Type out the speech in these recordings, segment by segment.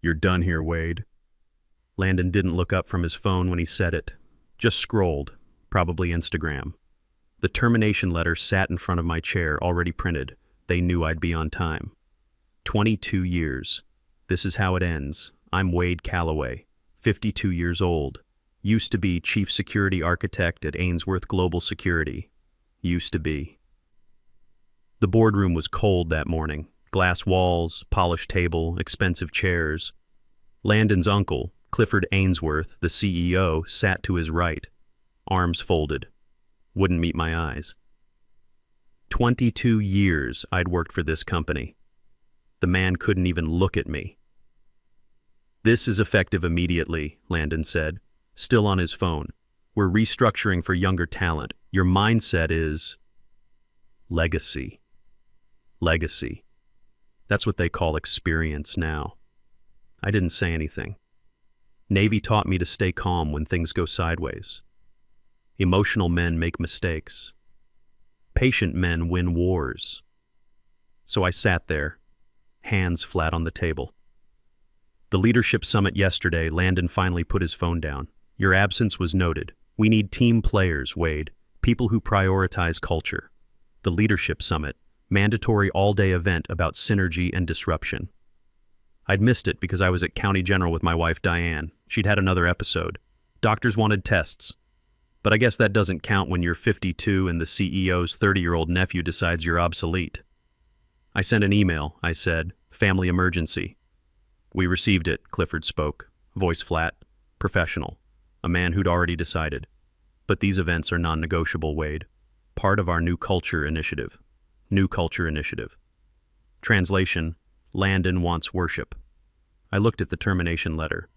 "You're done here, Wade." Landon didn't look up from his phone when he said it. Just scrolled, probably Instagram. The termination letter sat in front of my chair, already printed. They knew I'd be on time. 22 years. This is how it ends. I'm Wade Calloway, 52 years old. Used to be Chief Security Architect at Ainsworth Global Security. Used to be. The boardroom was cold that morning. Glass walls, polished table, expensive chairs. Landon's uncle, Clifford Ainsworth, the CEO, sat to his right, arms folded. Wouldn't meet my eyes. 22 years I'd worked for this company. The man couldn't even look at me. "This is effective immediately," Landon said, still on his phone. "We're restructuring for younger talent. Your mindset is legacy. Legacy. That's what they call experience now." I didn't say anything. Navy taught me to stay calm when things go sideways. Emotional men make mistakes. Patient men win wars. So I sat there, hands flat on the table. The leadership summit yesterday, Landon finally put his phone down. "Your absence was noted. We need team players, Wade, people who prioritize culture." The leadership summit, mandatory all-day event about synergy and disruption. I'd missed it because I was at County General with my wife Diane. She'd had another episode. Doctors wanted tests. But I guess that doesn't count when you're 52 and the CEO's 30-year-old nephew decides you're obsolete. I sent an email. I said, "Family emergency." "We received it," Clifford spoke, voice flat, professional, a man who'd already decided. "But these events are non-negotiable, Wade. Part of our New Culture Initiative." New Culture Initiative. Translation: Landon wants worship. I looked at the termination letter.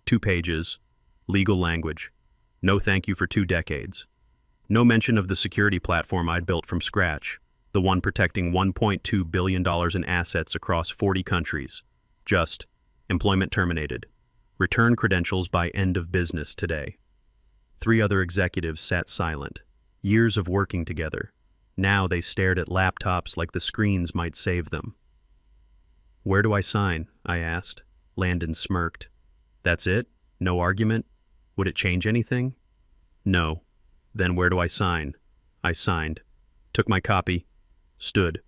2 pages, legal language. No thank you for 2 decades. No mention of the security platform I'd built from scratch, the one protecting $1.2 billion in assets across 40 countries. Just, employment terminated. Return credentials by end of business today. 3 other executives sat silent. Years of working together. Now they stared at laptops like the screens might save them. "Where do I sign?" I asked. Landon smirked. "That's it? No argument? Would it change anything?" "No." "Then where do I sign?" I signed. Took my copy. Stood.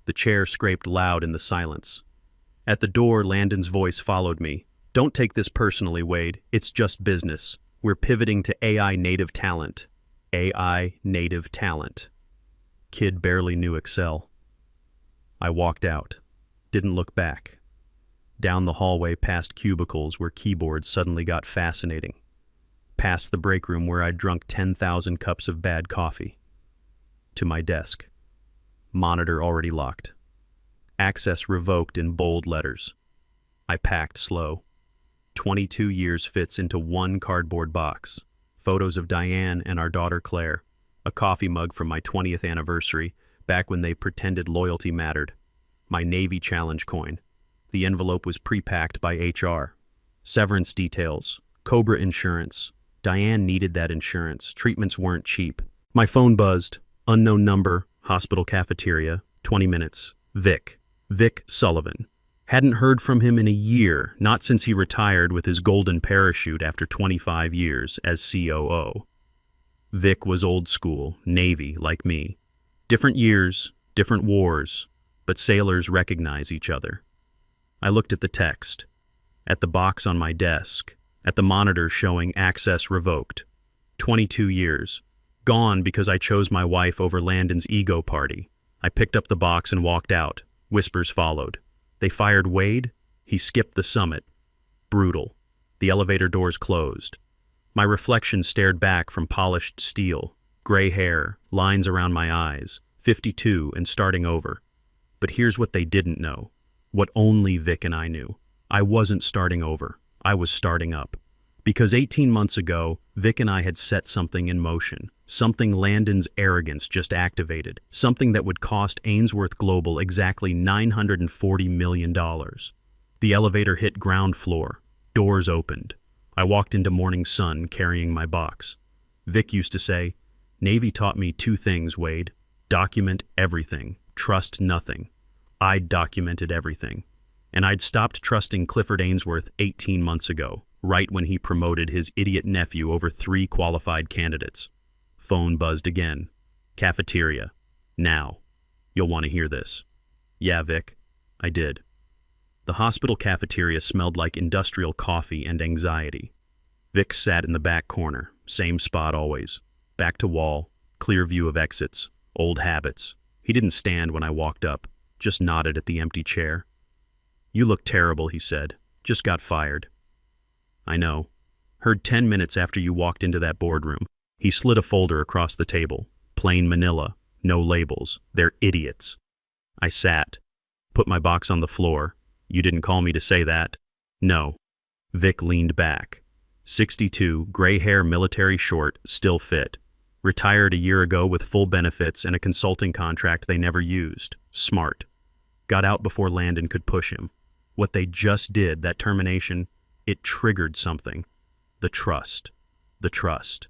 The chair scraped loud in the silence. At the door, Landon's voice followed me. "Don't take this personally, Wade. It's just business. We're pivoting to AI native talent." AI native talent. Kid barely knew Excel. I walked out. Didn't look back. Down the hallway past cubicles where keyboards suddenly got fascinating. Past the break room where I'd drunk 10,000 cups of bad coffee. To my desk. Monitor already locked. Access revoked in bold letters. I packed slow. 22 years fits into one cardboard box. Photos of Diane and our daughter Claire. A coffee mug from my 20th anniversary, back when they pretended loyalty mattered. My Navy Challenge coin. The envelope was pre-packed by HR. Severance details. Cobra insurance. Diane needed that insurance. Treatments weren't cheap. My phone buzzed. Unknown number. Hospital cafeteria. 20 minutes. Vic. Vic Sullivan. Hadn't heard from him in a year, not since he retired with his golden parachute after 25 years as COO. Vic was old school, Navy, like me. Different years, different wars, but sailors recognize each other. I looked at the text, at the box on my desk, at the monitor showing access revoked. 22 years. Gone because I chose my wife over Landon's ego party. I picked up the box and walked out. Whispers followed. They fired Wade? He skipped the summit. Brutal. The elevator doors closed. My reflection stared back from polished steel. Gray hair, lines around my eyes. 52 and starting over. But here's what they didn't know. What only Vic and I knew. I wasn't starting over. I was starting up. Because 18 months ago, Vic and I had set something in motion. Something Landon's arrogance just activated. Something that would cost Ainsworth Global exactly $940 million. The elevator hit ground floor. Doors opened. I walked into morning sun carrying my box. Vic used to say, "Navy taught me 2 things, Wade. Document everything. Trust nothing." I documented everything. And I'd stopped trusting Clifford Ainsworth 18 months ago, right when he promoted his idiot nephew over 3 qualified candidates. Phone buzzed again. Cafeteria. Now. You'll want to hear this. Yeah, Vic. I did. The hospital cafeteria smelled like industrial coffee and anxiety. Vic sat in the back corner, same spot always. Back to wall, clear view of exits, old habits. He didn't stand when I walked up, just nodded at the empty chair. You look terrible, he said. Just got fired. I know. Heard 10 minutes after you walked into that boardroom. He slid a folder across the table. Plain manila, no labels. They're idiots. I sat. Put my box on the floor. You didn't call me to say that. No. Vic leaned back. 62, gray hair, military short, still fit. Retired a year ago with full benefits and a consulting contract they never used. Smart. Got out before Landon could push him. What they just did, that termination, it triggered something. The trust. The trust.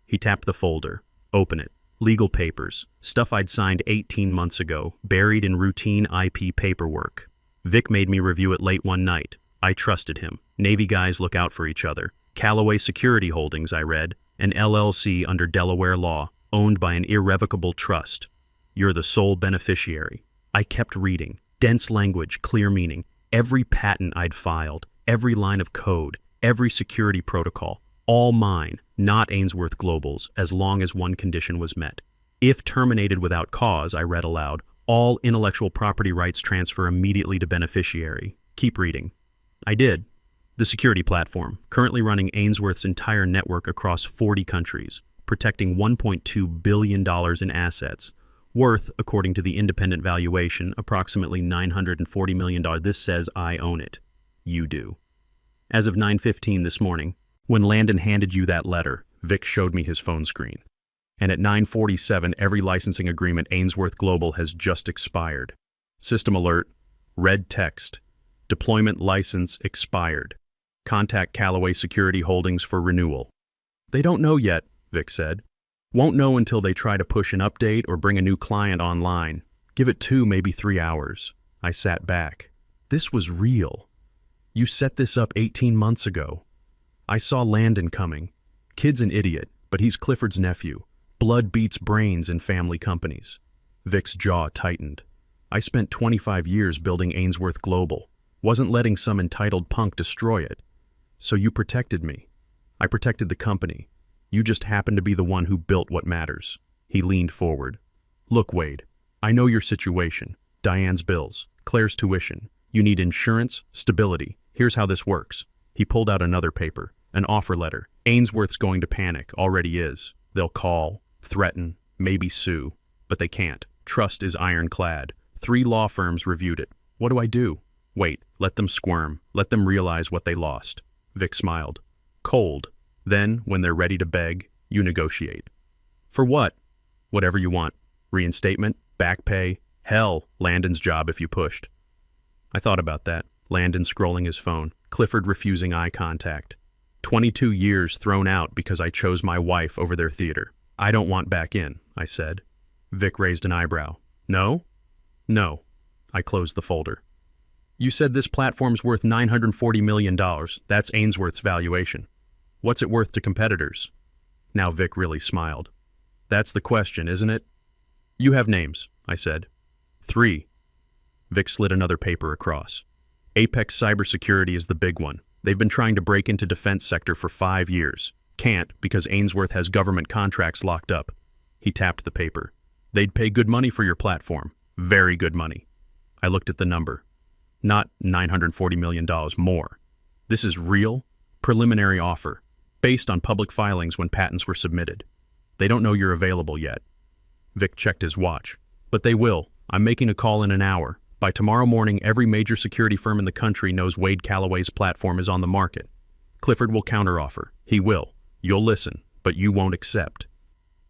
He tapped the folder. Open it. Legal papers. Stuff I'd signed 18 months ago, buried in routine IP paperwork. Vic made me review it late one night. I trusted him. Navy guys look out for each other. Callaway Security Holdings, I read. An LLC under Delaware law, owned by an irrevocable trust. You're the sole beneficiary. I kept reading. Dense language, clear meaning. Every patent I'd filed, every line of code, every security protocol. All mine, not Ainsworth Global's, as long as one condition was met. If terminated without cause, I read aloud, all intellectual property rights transfer immediately to beneficiary. Keep reading. I did. The security platform, currently running Ainsworth's entire network across 40 countries, protecting $1.2 billion in assets, worth, according to the independent valuation, approximately $940 million. This says I own it. You do. As of 9:15 this morning, when Landon handed you that letter, Vic showed me his phone screen. And at 9:47, every licensing agreement Ainsworth Global has just expired. System alert, red text, deployment license expired. Contact Callaway Security Holdings for renewal. They don't know yet, Vic said. Won't know until they try to push an update or bring a new client online. Give it 2, maybe 3 hours. I sat back. This was real. You set this up 18 months ago. I saw Landon coming. Kid's an idiot, but he's Clifford's nephew. Blood beats brains in family companies. Vic's jaw tightened. I spent 25 years building Ainsworth Global. Wasn't letting some entitled punk destroy it. So you protected me. I protected the company. You just happened to be the one who built what matters. He leaned forward. Look, Wade, I know your situation. Diane's bills, Claire's tuition. You need insurance, stability. Here's how this works. He pulled out another paper, an offer letter. Ainsworth's going to panic, already is. They'll call, threaten, maybe sue, but they can't. Trust is ironclad. 3 law firms reviewed it. What do I do? Wait, let them squirm. Let them realize what they lost. Vic smiled. Cold. Then, when they're ready to beg, you negotiate. For what? Whatever you want. Reinstatement, back pay, hell, Landon's job if you pushed. I thought about that. Landon scrolling his phone. Clifford refusing eye contact. 22 years thrown out because I chose my wife over their theater. I don't want back in, I said. Vic raised an eyebrow. No? No. I closed the folder. You said this platform's worth $940 million. That's Ainsworth's valuation. What's it worth to competitors? Now Vic really smiled. That's the question, isn't it? You have names, I said. 3. Vic slid another paper across. Apex Cybersecurity is the big one. They've been trying to break into defense sector for 5 years. Can't because Ainsworth has government contracts locked up. He tapped the paper. They'd pay good money for your platform. Very good money. I looked at the number. Not $940 million more. This is real, preliminary offer, based on public filings when patents were submitted. They don't know you're available yet. Vic checked his watch. But they will. I'm making a call in an hour. By tomorrow morning, every major security firm in the country knows Wade Callaway's platform is on the market. Clifford will counteroffer. He will. You'll listen, but you won't accept.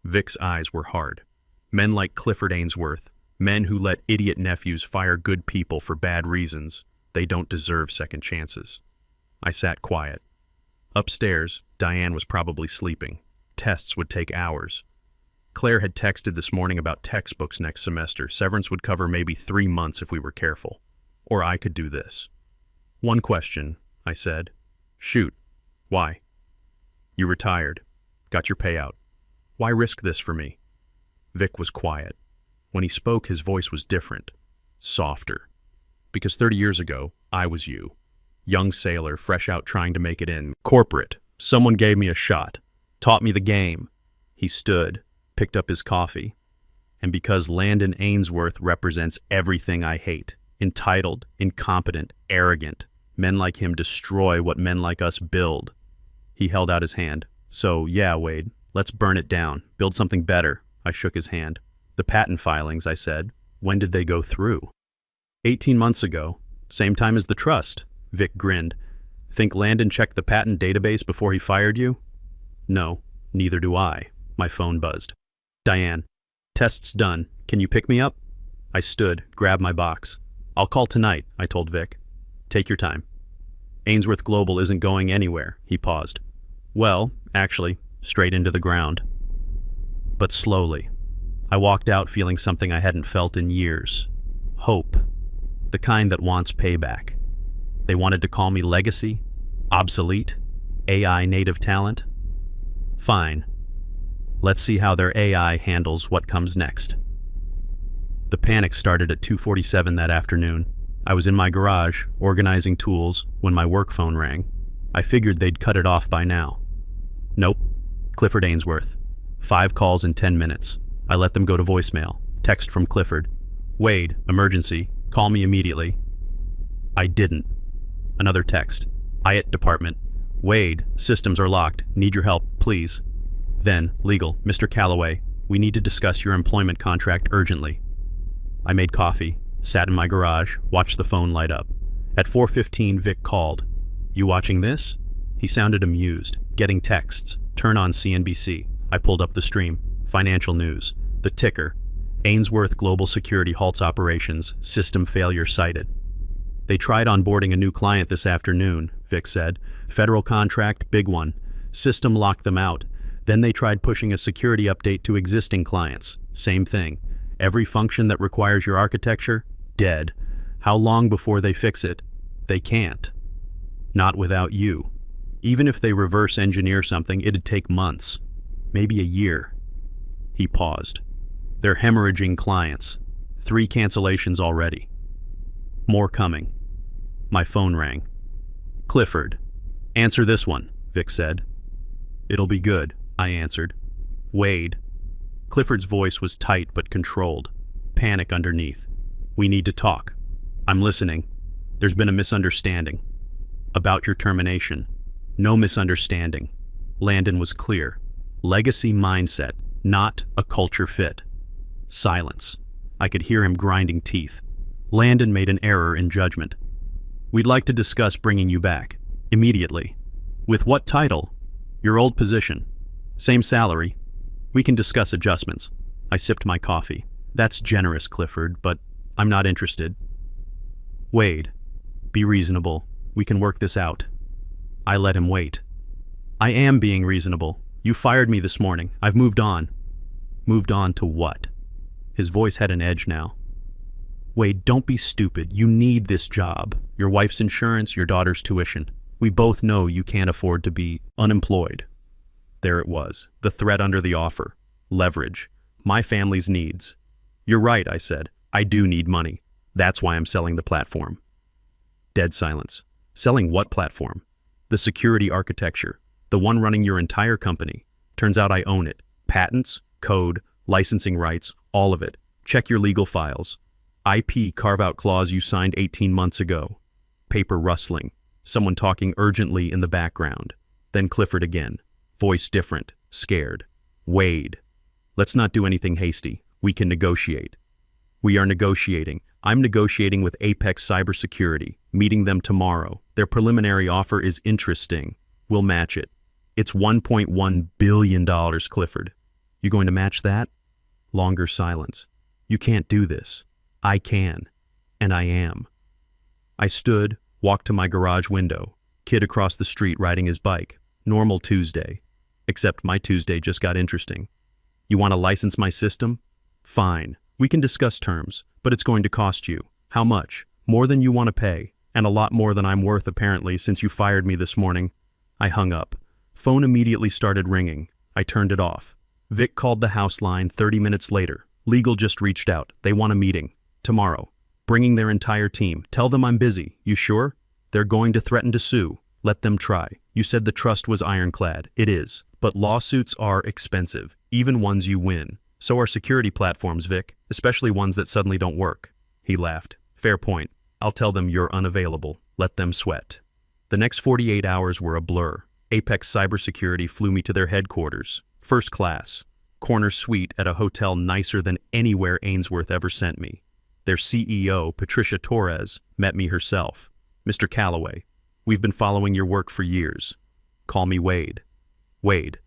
Vic's eyes were hard. Men like Clifford Ainsworth, men who let idiot nephews fire good people for bad reasons, they don't deserve second chances. I sat quiet. Upstairs, Diane was probably sleeping. Tests would take hours. Claire had texted this morning about textbooks next semester. Severance would cover maybe 3 months if we were careful. or I could do this. One question, I said. Shoot. Why? You retired. Got your payout. Why risk this for me? Vic was quiet. When he spoke, his voice was different, softer. Because 30 years ago, I was you. Young sailor, fresh out trying to make it in. Corporate. Someone gave me a shot. Taught me the game. He stood, picked up his coffee. And because Landon Ainsworth represents everything I hate, entitled, incompetent, arrogant, men like him destroy what men like us build. He held out his hand. So, yeah, Wade, let's burn it down. Build something better. I shook his hand. The patent filings, I said. When did they go through? 18 months ago. Same time as the trust. Vic grinned. Think Landon checked the patent database before he fired you? No, neither do I. My phone buzzed. Diane. Test's done. Can you pick me up? I stood, grabbed my box. I'll call tonight, I told Vic. Take your time. Ainsworth Global isn't going anywhere, he paused. Well, actually, straight into the ground. But slowly. I walked out feeling something I hadn't felt in years. Hope. The kind that wants payback. They wanted to call me legacy, obsolete, AI native talent. Fine. Let's see how their AI handles what comes next. The panic started at 2:47 that afternoon. I was in my garage, organizing tools, when my work phone rang. I figured they'd cut it off by now. Nope. Clifford Ainsworth. 5 calls in 10 minutes. I let them go to voicemail. Text from Clifford. Wade, emergency. Call me immediately. I didn't. Another text. IAT department. Wade, systems are locked. Need your help, please. Then, legal. Mr. Calloway, we need to discuss your employment contract urgently. I made coffee, sat in my garage, watched the phone light up. At 4:15, Vic called. You watching this? He sounded amused. Getting texts. Turn on CNBC. I pulled up the stream. Financial news. The ticker. Ainsworth Global Security halts operations. System failure cited. They tried onboarding a new client this afternoon, Vic said. Federal contract, big one. System locked them out. Then they tried pushing a security update to existing clients. Same thing. Every function that requires your architecture, dead. How long before they fix it? They can't. Not without you. Even if they reverse engineer something, it'd take months. Maybe a year. He paused. They're hemorrhaging clients. 3 cancellations already. More coming. My phone rang. Clifford. Answer this one, Vic said. It'll be good, I answered. Wade. Clifford's voice was tight but controlled. Panic underneath. We need to talk. I'm listening. There's been a misunderstanding. About your termination. No misunderstanding. Landon was clear. Legacy mindset, not a culture fit. Silence. I could hear him grinding teeth. Landon made an error in judgment. We'd like to discuss bringing you back. Immediately. With what title? Your old position. Same salary. We can discuss adjustments. I sipped my coffee. That's generous, Clifford, but I'm not interested. Wade. Be reasonable. We can work this out. I let him wait. I am being reasonable. You fired me this morning. I've moved on. Moved on to what? His voice had an edge now. Wade, don't be stupid. You need this job. Your wife's insurance, your daughter's tuition. We both know you can't afford to be unemployed. There it was, the threat under the offer. Leverage. My family's needs. You're right, I said. I do need money. That's why I'm selling the platform. Dead silence. Selling what platform? The security architecture. The one running your entire company. Turns out I own it. Patents, code, licensing rights, all of it. Check your legal files. IP carve-out clause you signed 18 months ago. Paper rustling. Someone talking urgently in the background. Then Clifford again. Voice different, scared. Wade. Let's not do anything hasty. We can negotiate. We are negotiating. I'm negotiating with Apex Cybersecurity. Meeting them tomorrow. Their preliminary offer is interesting. We'll match it. It's $1.1 billion, Clifford. You going to match that? Longer silence. You can't do this. I can. And I am. I stood, walked to my garage window. Kid across the street riding his bike. Normal Tuesday. Except my Tuesday just got interesting. You want to license my system? Fine. We can discuss terms, but it's going to cost you. How much? More than you want to pay, and a lot more than I'm worth apparently since you fired me this morning. I hung up. Phone immediately started ringing. I turned it off. Vic called the house line 30 minutes later. Legal just reached out. They want a meeting. Tomorrow. Bringing their entire team. Tell them I'm busy. You sure? They're going to threaten to sue. Let them try. You said the trust was ironclad. It is. But lawsuits are expensive, even ones you win. So are security platforms, Vic, especially ones that suddenly don't work. He laughed. Fair point. I'll tell them you're unavailable. Let them sweat. The next 48 hours were a blur. Apex Cybersecurity flew me to their headquarters. First class. Corner suite at a hotel nicer than anywhere Ainsworth ever sent me. Their CEO, Patricia Torres, met me herself. Mr. Calloway, we've been following your work for years. Call me Wade. Wade,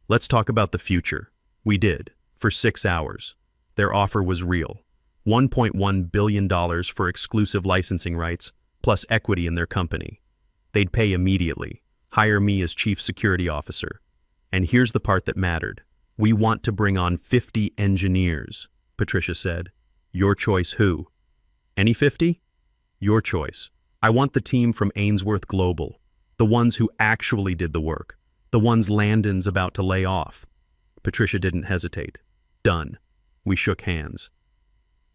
let's talk about the future. We did, for 6 hours. Their offer was real. $1.1 billion for exclusive licensing rights, plus equity in their company. They'd pay immediately, hire me as chief security officer. And here's the part that mattered. We want to bring on 50 engineers, Patricia said. Your choice who? Any 50? Your choice. I want the team from Ainsworth Global, the ones who actually did the work. The ones Landon's about to lay off. Patricia didn't hesitate. Done. We shook hands.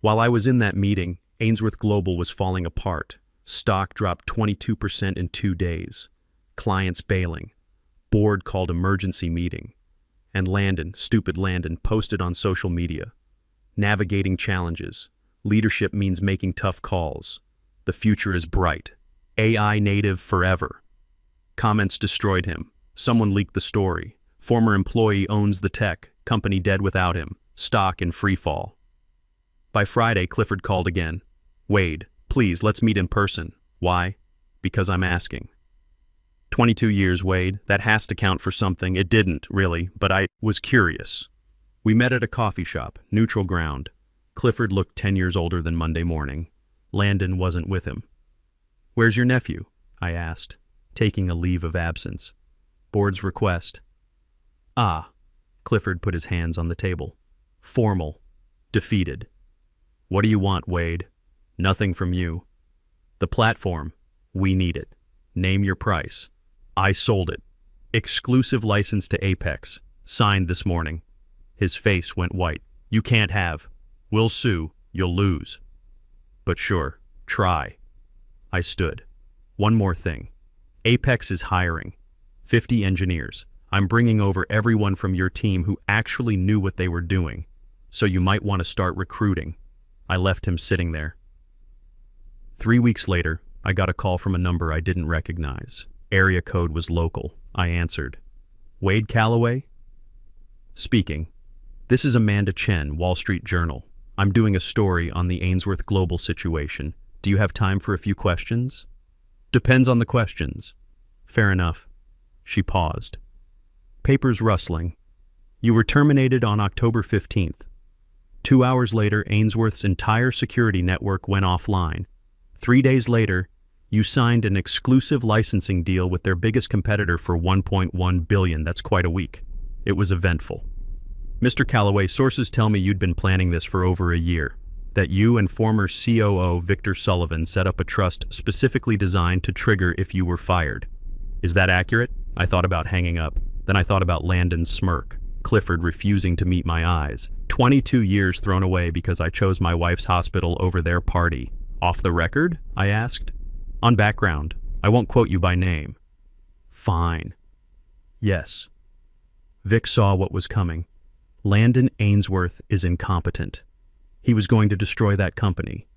While I was in that meeting, Ainsworth Global was falling apart. Stock dropped 22% in 2 days. Clients bailing. Board called emergency meeting. And Landon, stupid Landon, posted on social media. Navigating challenges. Leadership means making tough calls. The future is bright. AI native forever. Comments destroyed him. Someone leaked the story. Former employee owns the tech. Company dead without him. Stock in free fall. By Friday, Clifford called again. Wade, please, let's meet in person. Why? Because I'm asking. 22 years, Wade. That has to count for something. It didn't, really, but I was curious. We met at a coffee shop, neutral ground. Clifford looked 10 years older than Monday morning. Landon wasn't with him. Where's your nephew? I asked, taking a leave of absence. Board's request. Ah. Clifford put his hands on the table. Formal. Defeated. What do you want, Wade? Nothing from you. The platform. We need it. Name your price. I sold it. Exclusive license to Apex. Signed this morning. His face went white. You can't have. We'll sue. You'll lose. But sure, try. I stood. One more thing. Apex is hiring. 50 engineers. I'm bringing over everyone from your team who actually knew what they were doing. So you might want to start recruiting. I left him sitting there. 3 weeks later, I got a call from a number I didn't recognize. Area code was local. I answered. Wade Calloway? Speaking. This is Amanda Chen, Wall Street Journal. I'm doing a story on the Ainsworth Global situation. Do you have time for a few questions? Depends on the questions. Fair enough. She paused. Papers rustling. You were terminated on October 15th. 2 hours later, Ainsworth's entire security network went offline. 3 days later, you signed an exclusive licensing deal with their biggest competitor for $1.1 billion. That's quite a week. It was eventful. Mr. Calloway, sources tell me you'd been planning this for over a year, that you and former COO Victor Sullivan set up a trust specifically designed to trigger if you were fired. Is that accurate? I thought about hanging up. Then I thought about Landon's smirk, Clifford refusing to meet my eyes. 22 years thrown away because I chose my wife's hospital over their party. Off the record? I asked. On background. I won't quote you by name. Fine. Yes. Vic saw what was coming. Landon Ainsworth is incompetent. He was going to destroy that company.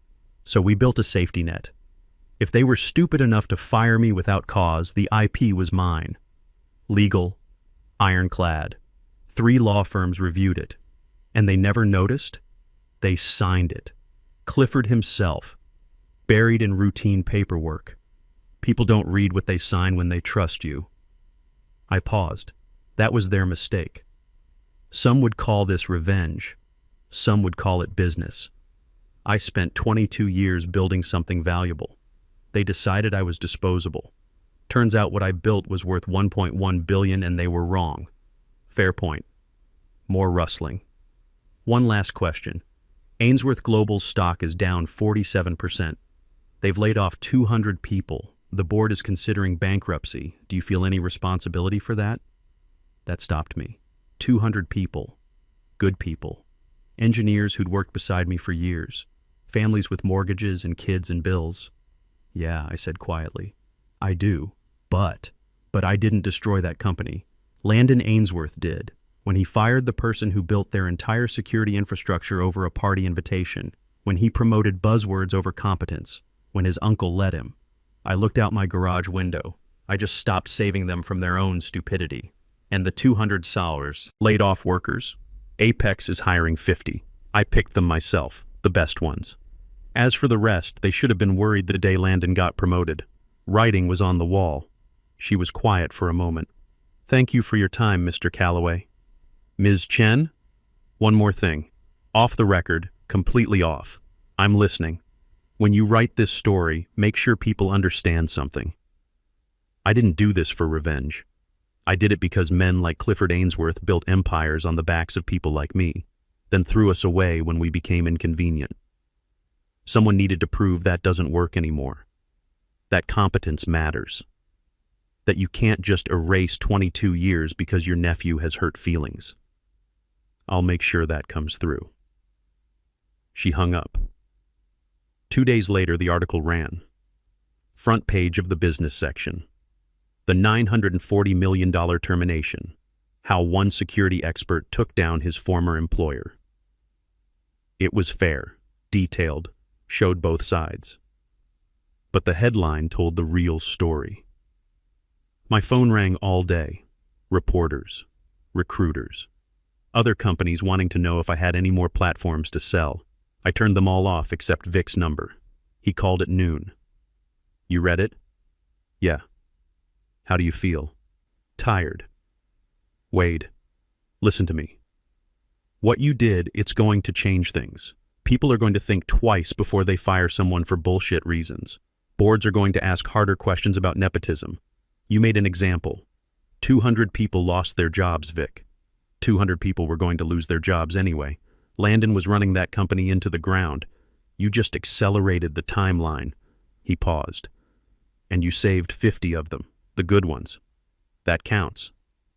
So we built a safety net. If they were stupid enough to fire me without cause, the IP was mine. Legal. Ironclad. 3 law firms reviewed it. And they never noticed? They signed it. Clifford himself. Buried in routine paperwork. People don't read what they sign when they trust you. I paused. That was their mistake. Some would call this revenge. Some would call it business. I spent 22 years building something valuable. They decided I was disposable. Turns out what I built was worth $1.1 billion and they were wrong. Fair point. More rustling. One last question. Ainsworth Global's stock is down 47%. They've laid off 200 people. The board is considering bankruptcy. Do you feel any responsibility for that? That stopped me. 200 people. Good people. Engineers who'd worked beside me for years. Families with mortgages and kids and bills. Yeah, I said quietly. I do. But I didn't destroy that company. Landon Ainsworth did, when he fired the person who built their entire security infrastructure over a party invitation, when he promoted buzzwords over competence, when his uncle let him. I looked out my garage window. I just stopped saving them from their own stupidity. And the 200 sours laid off workers. Apex is hiring 50. I picked them myself, the best ones. As for the rest, they should have been worried the day Landon got promoted. Writing was on the wall. She was quiet for a moment. Thank you for your time, Mr. Calloway. Ms. Chen? One more thing. Off the record, completely off. I'm listening. When you write this story, make sure people understand something. I didn't do this for revenge. I did it because men like Clifford Ainsworth built empires on the backs of people like me, then threw us away when we became inconvenient. Someone needed to prove that doesn't work anymore. That competence matters. That you can't just erase 22 years because your nephew has hurt feelings. I'll make sure that comes through. She hung up. 2 days later, the article ran. Front page of the business section. The $940 million termination. How one security expert took down his former employer. It was fair, detailed, showed both sides. But the headline told the real story. My phone rang all day. Reporters, recruiters, other companies wanting to know if I had any more platforms to sell. I turned them all off except Vic's number. He called at noon. You read it? Yeah. How do you feel? Tired. Wade, listen to me. What you did, it's going to change things. People are going to think twice before they fire someone for bullshit reasons. Boards are going to ask harder questions about nepotism. You made an example. 200 people lost their jobs, Vic. 200 people were going to lose their jobs anyway. Landon was running that company into the ground. You just accelerated the timeline. He paused. And you saved 50 of them, the good ones. That counts.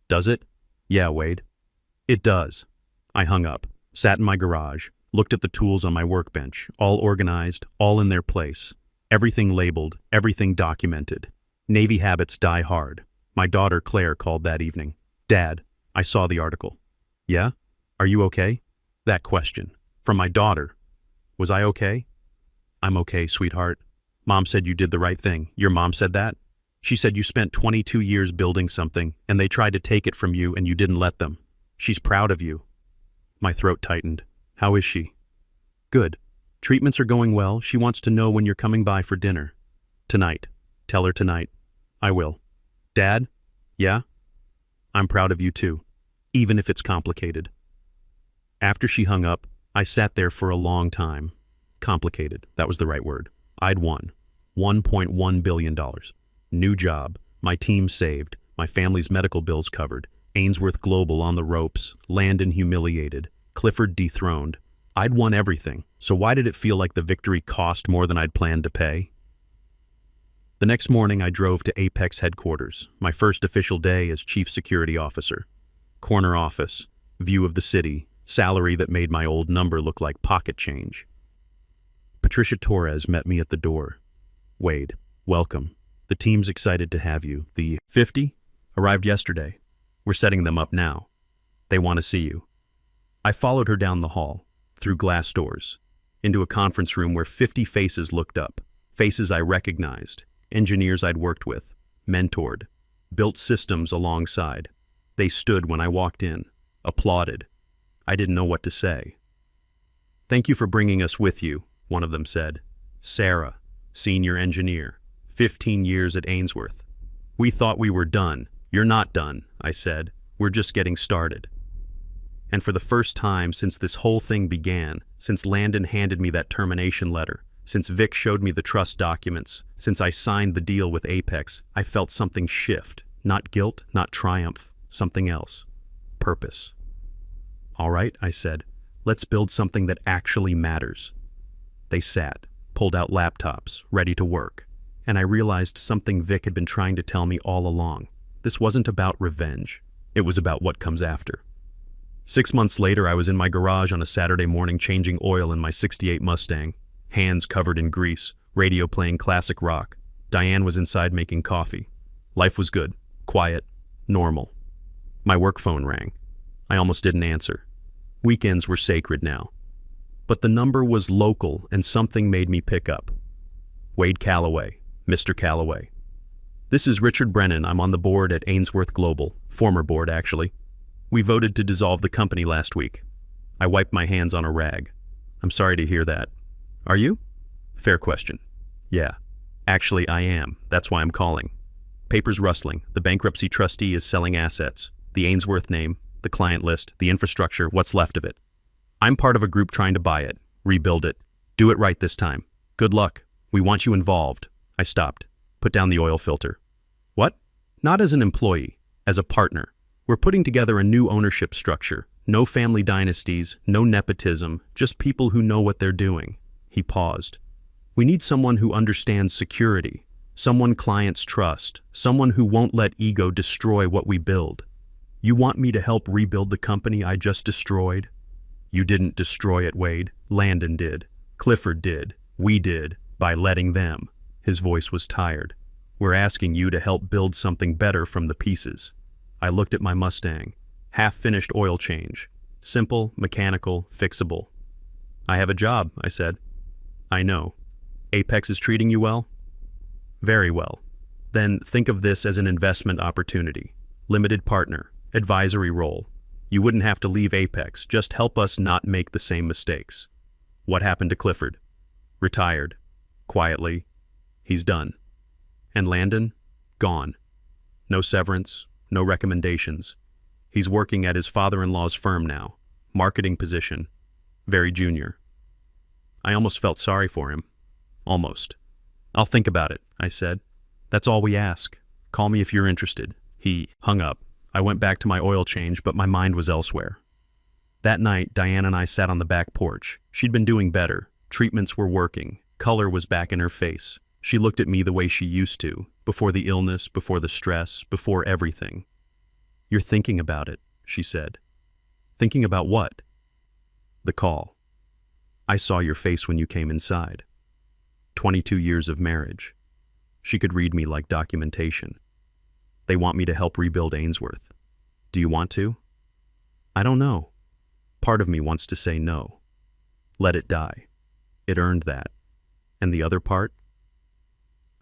Does it? Yeah, Wade. It does. I hung up, sat in my garage, looked at the tools on my workbench, all organized, all in their place. Everything labeled, everything documented. Navy habits die hard. My daughter Claire called that evening. Dad, I saw the article. Yeah? Are you okay? That question. From my daughter. Was I okay? I'm okay, sweetheart. Mom said you did the right thing. Your mom said that? She said you spent 22 years building something, and they tried to take it from you and you didn't let them. She's proud of you. My throat tightened. How is she? Good. Treatments are going well. She wants to know when you're coming by for dinner. Tonight. Tell her tonight. I will. Dad? Yeah? I'm proud of you too, even if it's complicated. After she hung up, I sat there for a long time. Complicated, that was the right word. I'd won. $1.1 billion. New job, my team saved, my family's medical bills covered, Ainsworth Global on the ropes, Landon humiliated, Clifford dethroned. I'd won everything, so why did it feel like the victory cost more than I'd planned to pay? The next morning I drove to Apex headquarters, my first official day as chief security officer. Corner office, view of the city, salary that made my old number look like pocket change. Patricia Torres met me at the door. Wade, welcome. The team's excited to have you. The 50 arrived yesterday. We're setting them up now. They want to see you. I followed her down the hall, through glass doors, into a conference room where 50 faces looked up, faces I recognized, engineers I'd worked with, mentored, built systems alongside. They stood when I walked in, applauded. I didn't know what to say. Thank you for bringing us with you, one of them said. Sarah, senior engineer, 15 years at Ainsworth. We thought we were done. You're not done, I said. We're just getting started. And for the first time since this whole thing began, since Landon handed me that termination letter, since Vic showed me the trust documents, since I signed the deal with Apex, I felt something shift. Not guilt, not triumph, something else. Purpose. All right, I said. Let's build something that actually matters. They sat, pulled out laptops, ready to work. And I realized something Vic had been trying to tell me all along. This wasn't about revenge. It was about what comes after. 6 months later, I was in my garage on a Saturday morning changing oil in my '68 Mustang, hands covered in grease, radio playing classic rock. Diane was inside making coffee. Life was good, quiet, normal. My work phone rang. I almost didn't answer. Weekends were sacred now. But the number was local and something made me pick up. Wade Calloway, Mr. Calloway. This is Richard Brennan. I'm on the board at Ainsworth Global, former board actually. We voted to dissolve the company last week. I wiped my hands on a rag. I'm sorry to hear that. Are you? Fair question. Yeah. Actually, I am. That's why I'm calling. Papers rustling. The bankruptcy trustee is selling assets. The Ainsworth name, the client list, the infrastructure, what's left of it. I'm part of a group trying to buy it, rebuild it. Do it right this time. Good luck. We want you involved. I stopped. Put down the oil filter. What? Not as an employee, as a partner. We're putting together a new ownership structure. No family dynasties, no nepotism, just people who know what they're doing. He paused. We need someone who understands security, someone clients trust, someone who won't let ego destroy what we build. You want me to help rebuild the company I just destroyed? You didn't destroy it, Wade. Landon did. Clifford did. We did, by letting them. His voice was tired. We're asking you to help build something better from the pieces. I looked at my Mustang. Half-finished oil change. Simple, mechanical, fixable. I have a job, I said. I know. Apex is treating you well? Very well. Then think of this as an investment opportunity. Limited partner, advisory role. You wouldn't have to leave Apex, just help us not make the same mistakes. What happened to Clifford? Retired. Quietly. He's done. And Landon? Gone. No severance, no recommendations. He's working at his father-in-law's firm now. Marketing position. Very junior. I almost felt sorry for him. Almost. I'll think about it, I said. That's all we ask. Call me if you're interested. He hung up. I went back to my oil change, but my mind was elsewhere. That night, Diane and I sat on the back porch. She'd been doing better. Treatments were working. Color was back in her face. She looked at me the way she used to, before the illness, before the stress, before everything. You're thinking about it, she said. Thinking about what? The call. I saw your face when you came inside. 22 years of marriage. She could read me like documentation. They want me to help rebuild Ainsworth. Do you want to? I don't know. Part of me wants to say no. Let it die. It earned that. And the other part?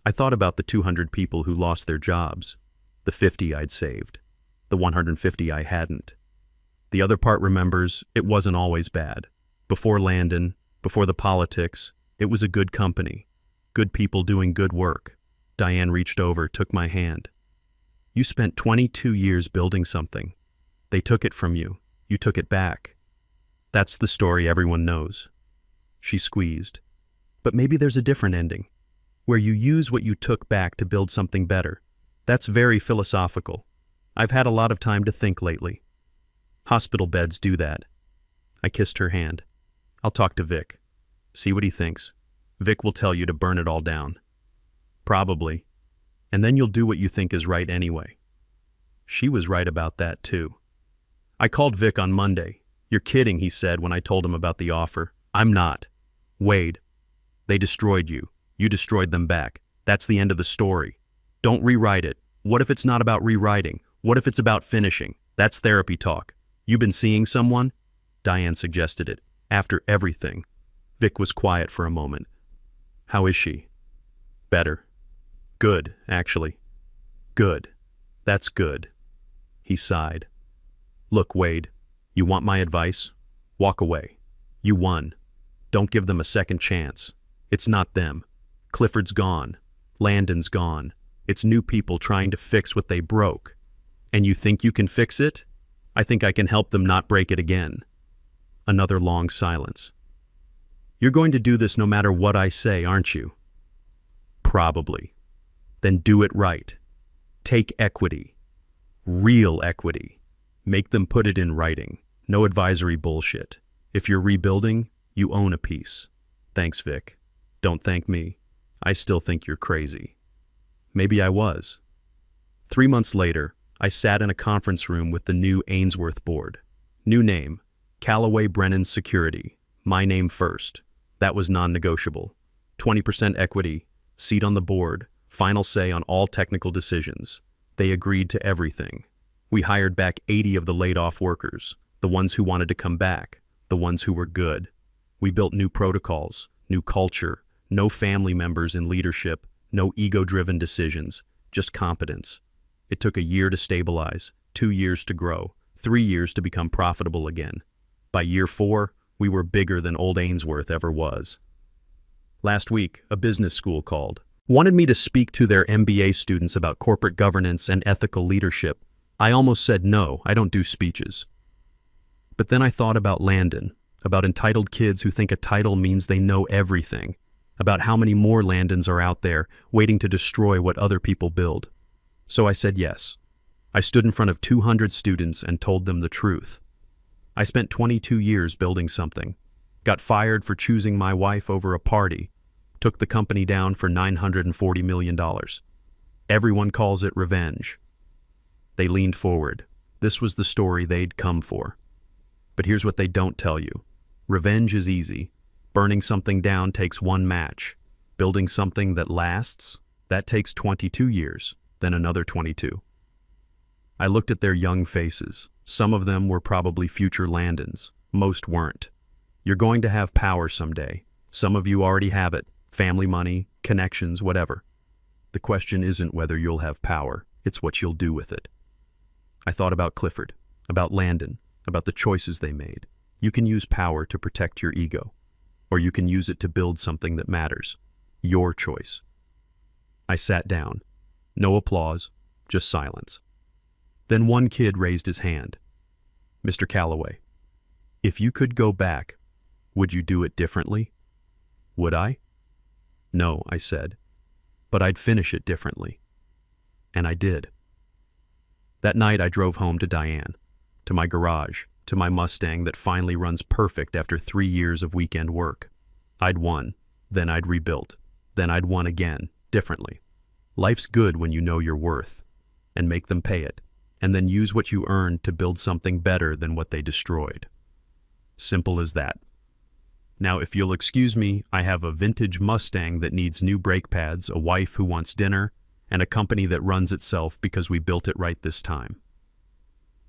I thought about the 200 people who lost their jobs, the 50 I'd saved, the 150 I hadn't. The other part remembers it wasn't always bad. Before Landon, before the politics, it was a good company, good people doing good work. Diane reached over, took my hand. You spent 22 years building something. They took it from you. You took it back. That's the story everyone knows. She squeezed. But maybe there's a different ending, where you use what you took back to build something better. That's very philosophical. I've had a lot of time to think lately. Hospital beds do that. I kissed her hand. I'll talk to Vic. See what he thinks. Vic will tell you to burn it all down. Probably. And then you'll do what you think is right anyway. She was right about that too. I called Vic on Monday. You're kidding, he said when I told him about the offer. I'm not. Wade. They destroyed you. You destroyed them back. That's the end of the story. Don't rewrite it. What if it's not about rewriting? What if it's about finishing? That's therapy talk. You been seeing someone? Diane suggested it. After everything. Vic was quiet for a moment. How is she? Better. Good, actually. Good. That's good. He sighed. Look, Wade, you want my advice? Walk away. You won. Don't give them a second chance. It's not them. Clifford's gone. Landon's gone. It's new people trying to fix what they broke. And you think you can fix it? I think I can help them not break it again. Another long silence. You're going to do this no matter what I say, aren't you? Probably. Then do it right. Take equity. Real equity. Make them put it in writing. No advisory bullshit. If you're rebuilding, you own a piece. Thanks, Vic. Don't thank me. I still think you're crazy. Maybe I was. 3 months later, I sat in a conference room with the new Ainsworth board. New name, Callaway Brennan Security. My name first. That was non-negotiable. 20% equity, seat on the board, final say on all technical decisions. They agreed to everything. We hired back 80 of the laid-off workers, the ones who wanted to come back, the ones who were good. We built new protocols, new culture, no family members in leadership, no ego-driven decisions, just competence. It took a year to stabilize, 2 years to grow, 3 years to become profitable again. By year 4, we were bigger than old Ainsworth ever was. Last week, a business school called. Wanted me to speak to their MBA students about corporate governance and ethical leadership. I almost said no, I don't do speeches. But then I thought about Landon, about entitled kids who think a title means they know everything, about how many more Landons are out there waiting to destroy what other people build. So I said yes. I stood in front of 200 students and told them the truth. I spent 22 years building something, got fired for choosing my wife over a party, took the company down for $940 million. Everyone calls it revenge. They leaned forward. This was the story they'd come for. But here's what they don't tell you. Revenge is easy. Burning something down takes 1 match. Building something that lasts, that takes 22 years, then another 22. I looked at their young faces. Some of them were probably future Landons. Most weren't. You're going to have power someday. Some of you already have it. Family money, connections, whatever. The question isn't whether you'll have power, it's what you'll do with it. I thought about Clifford, about Landon, about the choices they made. You can use power to protect your ego, or you can use it to build something that matters. Your choice. I sat down. No applause, just silence. Then one kid raised his hand. Mr. Callaway, if you could go back, would you do it differently? Would I? No, I said, but I'd finish it differently. And I did. That night I drove home to Diane, to my garage, to my Mustang that finally runs perfect after 3 years of weekend work. I'd won, then I'd rebuilt, then I'd won again, differently. Life's good when you know your worth, and make them pay it, and then use what you earned to build something better than what they destroyed. Simple as that. Now, if you'll excuse me, I have a vintage Mustang that needs new brake pads, a wife who wants dinner, and a company that runs itself because we built it right this time.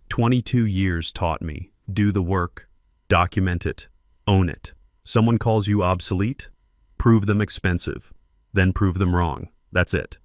22 years taught me, do the work, document it, own it. Someone calls you obsolete? Prove them expensive, then prove them wrong. That's it.